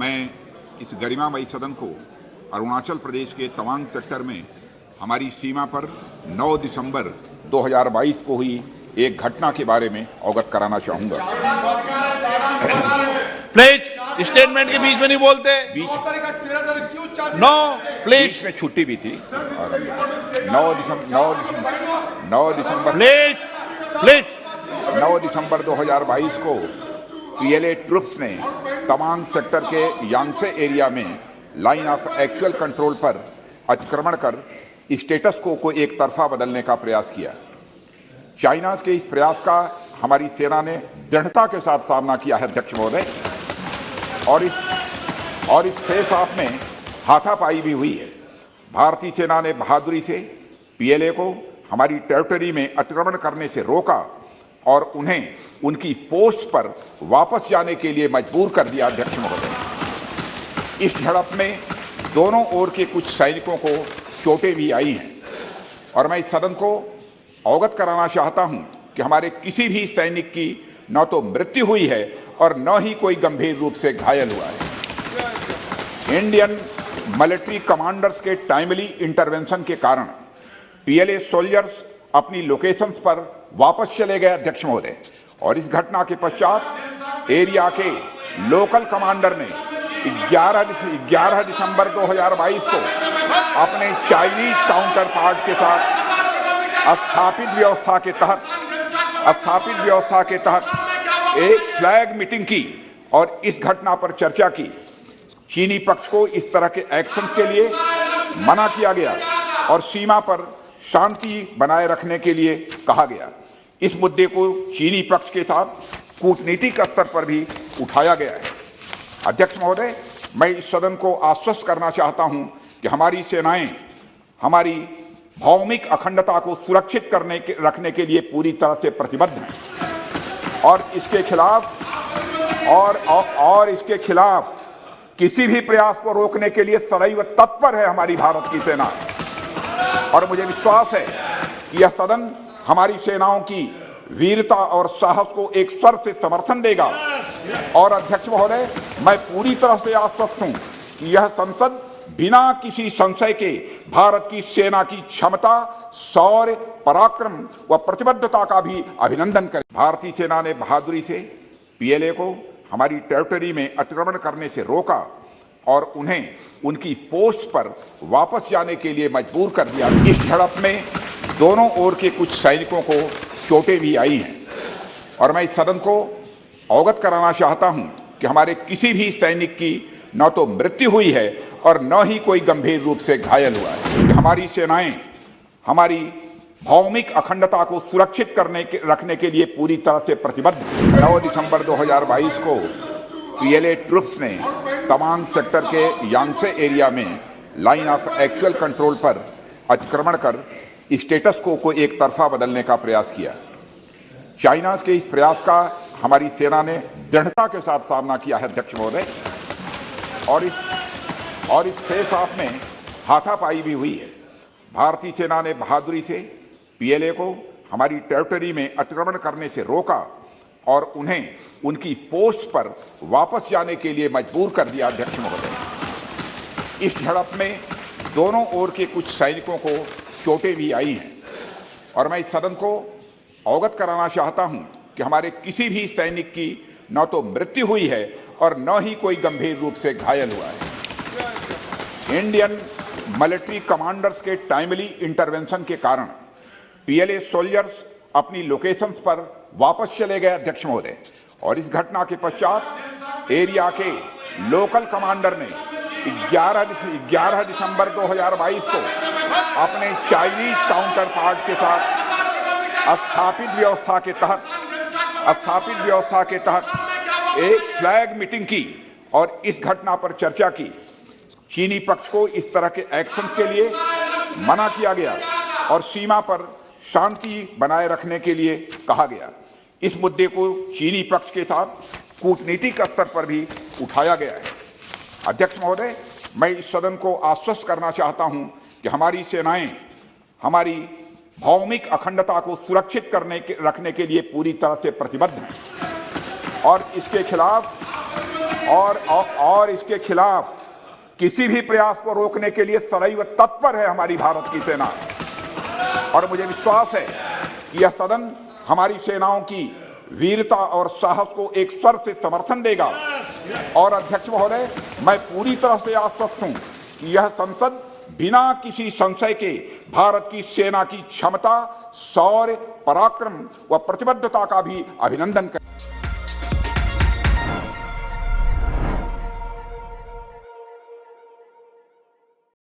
मैं इस गरिमामयी सदन को अरुणाचल प्रदेश के तवांग सेक्टर में हमारी सीमा पर 9 दिसंबर 2022 को हुई एक घटना के बारे में अवगत कराना चाहूंगा। प्लीज स्टेटमेंट के बीच में नहीं बोलते। No please. बीच में छुट्टी भी थी। 9 दिसंबर 2022 को पीएलए ट्रुप्स ने तवांग सेक्टर के यांगसे एरिया में लाइन ऑफ एक्चुअल कंट्रोल पर अतिक्रमण कर स्टेटस को एक तरफा बदलने का प्रयास किया। चाइना के इस प्रयास का हमारी सेना ने दृढ़ता के साथ सामना किया है अध्यक्ष महोदय, और इस फेस ऑफ में हाथापाई भी हुई है। भारतीय सेना ने बहादुरी से पीएलए को हमारी टेरिटरी में अतिक्रमण करने से रोका और उन्हें उनकी पोस्ट पर वापस जाने के लिए मजबूर कर दिया अध्यक्ष महोदय। इस झड़प में दोनों ओर के कुछ सैनिकों को चोटें भी आई हैं और मैं इस सदन को अवगत कराना चाहता हूं कि हमारे किसी भी सैनिक की न तो मृत्यु हुई है और न ही कोई गंभीर रूप से घायल हुआ है। इंडियन मिलिट्री कमांडर्स के टाइमली इंटरवेंशन के कारण पीएलए सोल्जर्स अपनी लोकेशंस पर वापस चले गए अध्यक्ष महोदय, और इस घटना के पश्चात एरिया के लोकल कमांडर ने 11 दिसंबर 2022 को अपने चाइनीज काउंटर पार्ट के साथ स्थापित व्यवस्था के तहत एक फ्लैग मीटिंग की और इस घटना पर चर्चा की। चीनी पक्ष को इस तरह के एक्शंस के लिए मना किया गया और सीमा पर शांति बनाए रखने के लिए कहा गया। इस मुद्दे को चीनी पक्ष के साथ कूटनीतिक स्तर पर भी उठाया गया है। अध्यक्ष महोदय, मैं इस सदन को आश्वस्त करना चाहता हूं कि हमारी सेनाएं हमारी भौमिक अखंडता को सुरक्षित रखने के लिए पूरी तरह से प्रतिबद्ध हैं और इसके खिलाफ किसी भी प्रयास को रोकने के लिए सदैव तत्पर है हमारी भारत की सेना। और मुझे विश्वास है कि यह सदन हमारी सेनाओं की वीरता और साहस को एक स्वर से समर्थन देगा। और अध्यक्ष महोदय, मैं पूरी तरह से आश्वस्त हूं कि यह संसद बिना किसी संशय के भारत की सेना की क्षमता, शौर्य, पराक्रम व प्रतिबद्धता का भी अभिनंदन करे। भारतीय सेना ने बहादुरी से पीएलए को हमारी टेरिटरी में अतिक्रमण करने से रोका और उन्हें उनकी पोस्ट पर वापस जाने के लिए मजबूर कर दिया। इस झड़प में दोनों ओर के कुछ सैनिकों को चोटें भी आई हैं और मैं इस सदन को अवगत कराना चाहता हूं कि हमारे किसी भी सैनिक की न तो मृत्यु हुई है और न ही कोई गंभीर रूप से घायल हुआ है। हमारी सेनाएं हमारी भौमिक अखंडता को सुरक्षित रखने के लिए पूरी तरह से प्रतिबद्ध हैं। 9 दिसंबर 2022 को पीएलए ट्रुप्स ने तवांग सेक्टर के यांगसे एरिया में लाइन ऑफ एक्चुअल कंट्रोल पर अतिक्रमण कर स्टेटस को एक तरफा बदलने का प्रयास किया। चाइना के इस प्रयास का हमारी सेना ने दृढ़ता के साथ सामना किया है अध्यक्ष महोदय, और इस फेस ऑफ में हाथापाई भी हुई है। भारतीय सेना ने बहादुरी से पीएलए को हमारी टेरिटरी में अतिक्रमण करने से रोका और उन्हें उनकी पोस्ट पर वापस जाने के लिए मजबूर कर दिया अध्यक्ष महोदय। इस झड़प में दोनों ओर के कुछ सैनिकों को चोटें भी आई हैं और मैं इस सदन को अवगत कराना चाहता हूं कि हमारे किसी भी सैनिक की न तो मृत्यु हुई है और न ही कोई गंभीर रूप से घायल हुआ है। इंडियन मिलिट्री कमांडर्स के टाइमली इंटरवेंशन के कारण पीएलए सोल्जर्स अपनी लोकेशंस पर वापस चले गए अध्यक्ष महोदय, और इस घटना के पश्चात एरिया के लोकल कमांडर ने 11 दिसंबर 2022 को अपने चाइनीज काउंटर पार्ट के साथ स्थापित व्यवस्था के तहत एक फ्लैग मीटिंग की और इस घटना पर चर्चा की। चीनी पक्ष को इस तरह के एक्शंस के लिए मना किया गया और सीमा पर शांति बनाए रखने के लिए कहा गया। इस मुद्दे को चीनी पक्ष के साथ कूटनीतिक स्तर पर भी उठाया गया है। अध्यक्ष महोदय, मैं इस सदन को आश्वस्त करना चाहता हूं कि हमारी सेनाएं हमारी भौमिक अखंडता को सुरक्षित रखने के लिए पूरी तरह से प्रतिबद्ध हैं और इसके खिलाफ और इसके खिलाफ किसी भी प्रयास को रोकने के लिए सदैव तत्पर है हमारी भारत की सेना। और मुझे विश्वास है कि यह सदन हमारी सेनाओं की वीरता और साहस को एक स्वर से समर्थन देगा। और अध्यक्ष महोदय, मैं पूरी तरह से आश्वस्त हूं कि यह संसद बिना किसी संशय के भारत की सेना की क्षमता, शौर्य, पराक्रम व प्रतिबद्धता का भी अभिनंदन करें।